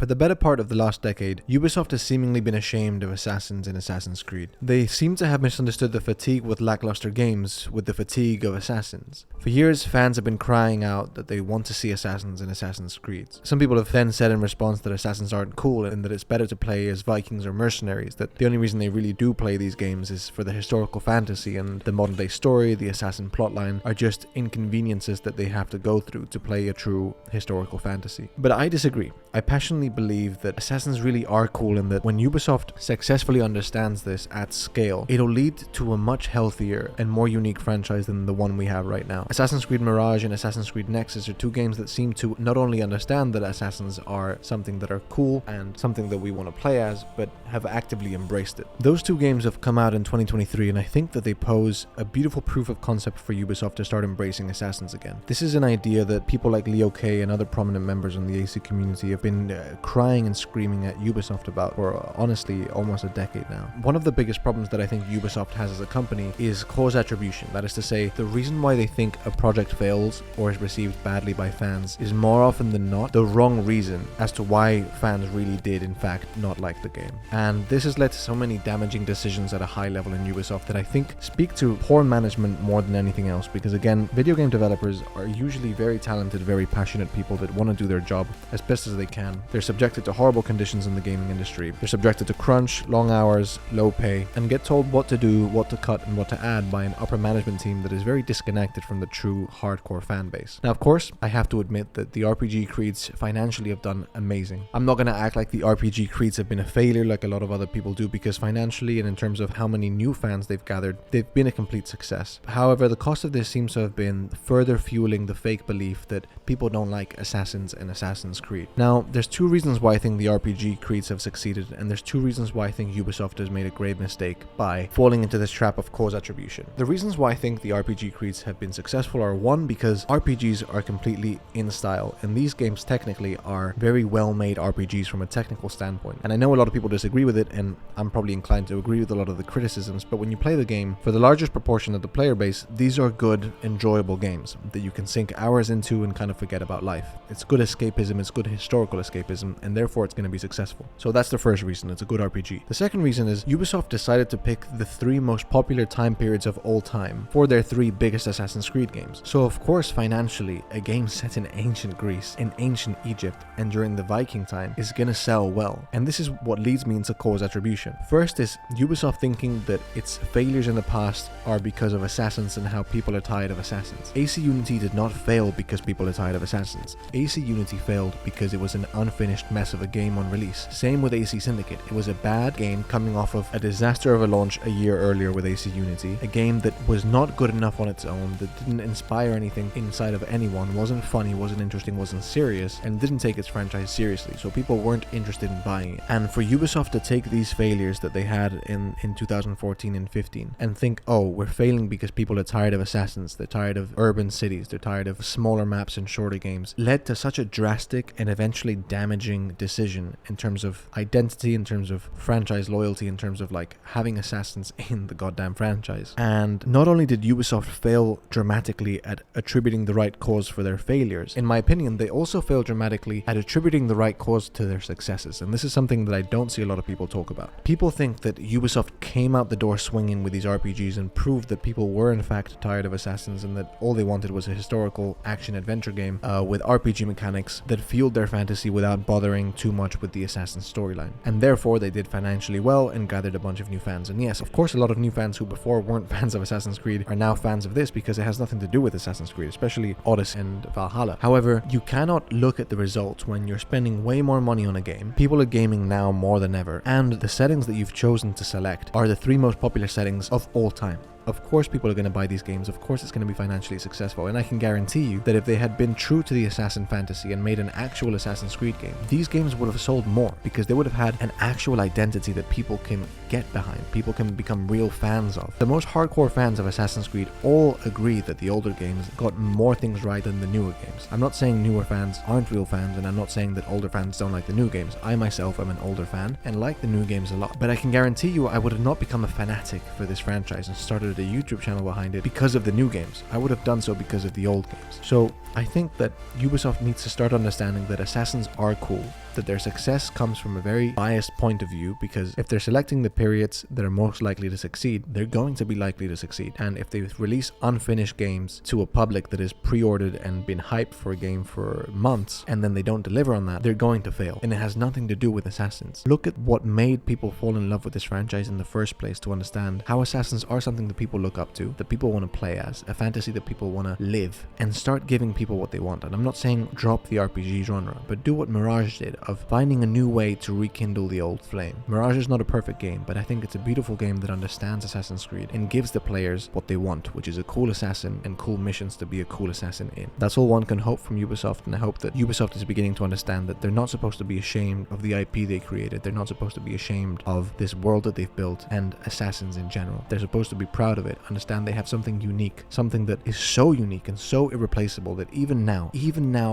For the better part of the last decade, Ubisoft has seemingly been ashamed of assassins in Assassin's Creed. They seem to have misunderstood the fatigue with lackluster games with the fatigue of assassins. For years, fans have been crying out that they want to see assassins in Assassin's Creed. Some people have then said in response that assassins aren't cool and that it's better to play as Vikings or mercenaries, that the only reason they really do play these games is for the historical fantasy, and the modern day story, the assassin plotline, are just inconveniences that they have to go through to play a true historical fantasy. But I disagree. I passionately believe that assassins really are cool, and that when Ubisoft successfully understands this at scale, it'll lead to a much healthier and more unique franchise than the one we have right now. Assassin's Creed Mirage and Assassin's Creed Nexus are two games that seem to not only understand that assassins are something that are cool and something that we want to play as, but have actively embraced it. Those two games have come out in 2023, and I think that they pose a beautiful proof of concept for Ubisoft to start embracing assassins again. This is an idea that people like Leo K and other prominent members in the AC community have been crying and screaming at Ubisoft about for honestly almost a decade now. One of the biggest problems that I think Ubisoft has as a company is cause attribution. That is to say, the reason why they think a project fails or is received badly by fans is more often than not the wrong reason as to why fans really did in fact not like the game. And this has led to so many damaging decisions at a high level in Ubisoft that I think speak to poor management more than anything else, because again, video game developers are usually very talented, very passionate people that want to do their job as best as they can. They're subjected to horrible conditions in the gaming industry. They're subjected to crunch, long hours, low pay, and get told what to do, what to cut, and what to add by an upper management team that is very disconnected from the true hardcore fan base. Now, of course, I have to admit that the RPG Creeds financially have done amazing. I'm not going to act like the RPG Creeds have been a failure like a lot of other people do, because financially and in terms of how many new fans they've gathered, they've been a complete success. However, the cost of this seems to have been further fueling the fake belief that people don't like assassins and Assassin's Creed. Now, there's two reasons why I think the RPG Creeds have succeeded, and there's two reasons why I think Ubisoft has made a grave mistake by falling into this trap of cause attribution. The reasons why I think the RPG Creeds have been successful are, one, because RPGs are completely in style, and these games technically are very well made RPGs from a technical standpoint. And I know a lot of people disagree with it, and I'm probably inclined to agree with a lot of the criticisms, but when you play the game, for the largest proportion of the player base, these are good, enjoyable games that you can sink hours into and kind of forget about life. It's good escapism, it's good historical escapism, and therefore it's going to be successful. So that's the first reason, it's a good RPG. The second reason is Ubisoft decided to pick the three most popular time periods of all time for their three biggest Assassin's Creed games. So of course, financially, a game set in ancient Greece, in ancient Egypt, and during the Viking time is going to sell well. And this is what leads me into cause attribution. First is Ubisoft thinking that its failures in the past are because of assassins and how people are tired of assassins. AC Unity did not fail because people are tired of assassins. AC Unity failed because it was an unfinished mess of a game on release. Same with AC Syndicate. It was a bad game coming off of a disaster of a launch a year earlier with AC Unity. A game that was not good enough on its own, that didn't inspire anything inside of anyone, wasn't funny, wasn't interesting, wasn't serious, and didn't take its franchise seriously. So people weren't interested in buying it. And for Ubisoft to take these failures that they had in 2014 and 15 and think, oh, we're failing because people are tired of assassins, they're tired of urban cities, they're tired of smaller maps and shorter games, led to such a drastic and eventually damaging decision in terms of identity, in terms of franchise loyalty, in terms of like having assassins in the goddamn franchise. And not only did Ubisoft fail dramatically at attributing the right cause for their failures, in my opinion, they also failed dramatically at attributing the right cause to their successes. And this is something that I don't see a lot of people talk about. People think that Ubisoft came out the door swinging with these RPGs and proved that people were in fact tired of assassins and that all they wanted was a historical action-adventure game with RPG mechanics that fueled their fantasy without bothering too much with the assassin storyline. And therefore, they did financially well and gathered a bunch of new fans. And yes, of course, a lot of new fans who before weren't fans of Assassin's Creed are now fans of this because it has nothing to do with Assassin's Creed, especially Odyssey and Valhalla. However, you cannot look at the results when you're spending way more money on a game. People are gaming now more than ever, and the settings that you've chosen to select are the three most popular settings of all time. Of course people are going to buy these games, of course it's going to be financially successful, and I can guarantee you that if they had been true to the assassin fantasy and made an actual Assassin's Creed game, these games would have sold more because they would have had an actual identity that people can get behind, people can become real fans of. The most hardcore fans of Assassin's Creed all agree that the older games got more things right than the newer games. I'm not saying newer fans aren't real fans, and I'm not saying that older fans don't like the new games. I myself am an older fan and like the new games a lot, but I can guarantee you I would have not become a fanatic for this franchise and started a YouTube channel behind it because of the new games. I would have done so because of the old games. So I think that Ubisoft needs to start understanding that assassins are cool. that their success comes from a very biased point of view, because if they're selecting the periods that are most likely to succeed, they're going to be likely to succeed. And if they release unfinished games to a public that is pre-ordered and been hyped for a game for months, and then they don't deliver on that, they're going to fail. And it has nothing to do with Assassins. Look at what made people fall in love with this franchise in the first place, to understand how Assassins are something that people look up to, that people want to play as, a fantasy that people want to live, and start giving people what they want. And I'm not saying drop the RPG genre, but do what Mirage did, of finding a new way to rekindle the old flame. Mirage is not a perfect game, but I think it's a beautiful game that understands Assassin's Creed and gives the players what they want, which is a cool assassin and cool missions to be a cool assassin in. That's all one can hope from Ubisoft, and I hope that Ubisoft is beginning to understand that they're not supposed to be ashamed of the IP they created. They're not supposed to be ashamed of this world that they've built and Assassins in general. They're supposed to be proud of it, understand they have something unique, something that is so unique and so irreplaceable that even now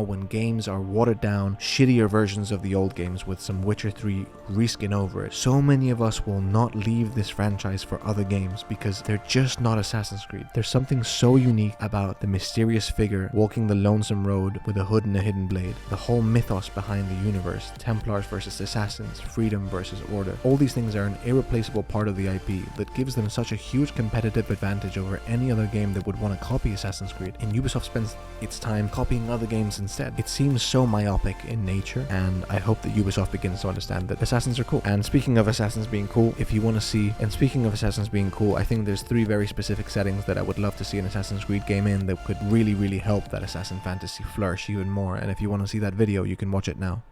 when games are watered down, shittier versions of the old games with some Witcher 3 reskin over it, so many of us will not leave this franchise for other games because they're just not Assassin's Creed. There's something so unique about the mysterious figure walking the lonesome road with a hood and a hidden blade, the whole mythos behind the universe, Templars versus Assassins, freedom versus order. All these things are an irreplaceable part of the IP that gives them such a huge competitive advantage over any other game that would want to copy Assassin's Creed, and Ubisoft spends its time copying other games instead. It seems so myopic in nature, and I hope that Ubisoft begins to understand that Assassins are cool. And speaking of Assassins being cool, I think there's 3 very specific settings that I would love to see an Assassin's Creed game in that could really help that assassin fantasy flourish even more, and if you want to see that video, you can watch it now.